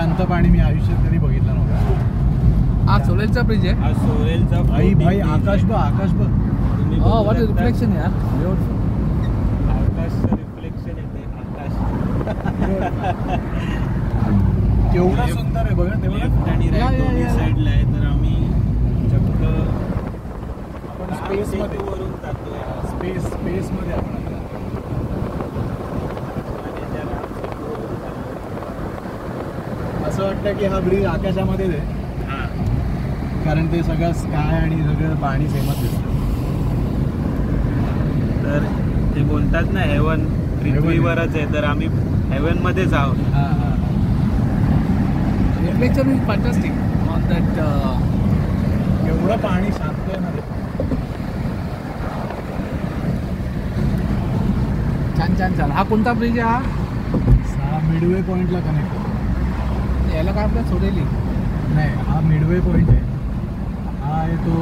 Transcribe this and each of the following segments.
शांत पाणी मी आयुष्यात कधी बघितलं नव्हतं. हा सोरेलचा ब्रिज आहे. हा सोरेलचा भाई आकाश बघ. व्हॉट इज रिफ्लेक्शन यार, ब्युटिफुल. आकाशचं रिफ्लेक्शन येते. आकाश केवढा सुंदर आहे बघा ते. लेफ्ट आणि राईट दोन्ही साईडला आहे. तर आम्ही चक्क आपण स्पेस मध्ये वरून जातोय. स्पेस मध्ये आपण असं वाटतं की हा ब्रिज आकाशामध्येच आहे. कारण ते सगळं स्काय आणि सगळं पाणी सेमच दिसतं. तर ते बोलतात ना हेवन पृथ्वीवरच आहे, तर आम्ही हेवन मध्येच आहोत. Reflection is fantastic on that. एवढं पाणी शांत आहे ना रे. छान. हा कोणता ब्रिज आहे? हा मिडवे पॉइंटला कनेक्ट होतो. याला काय आपल्या सोडेली नाही, हा मिडवे पॉइंट आहे. हा आहे तो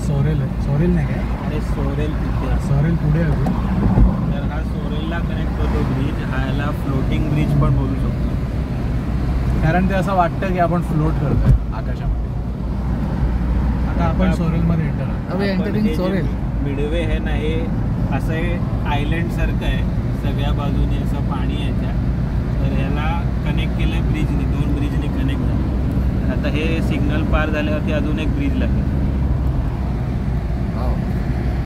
सोरेल आहे. सोरेल नाही काय? आणि सोरेल तिथे. सोरेल पुढे आहे. तर हा सोरेलला कनेक्ट होतो ब्रिज. हा याला फ्लोटिंग ब्रिज पण बोलू शकतो. कारण ते असं वाटतं की आपण फ्लोट करतोय आकाशामध्ये. आता आपण सोरेलमध्ये एंटरिंग सोरेल. मिडवे हे ना, हे असं हे आयलंड सारखं आहे. सगळ्या बाजूने असं पाणी याच्या. तर ह्याला कनेक्ट केलं आहे ब्रिजने. 2 ब्रिजने कनेक्ट झालं. आता हे सिग्नल पार झाल्यावरती अजून एक ब्रिज लागेल.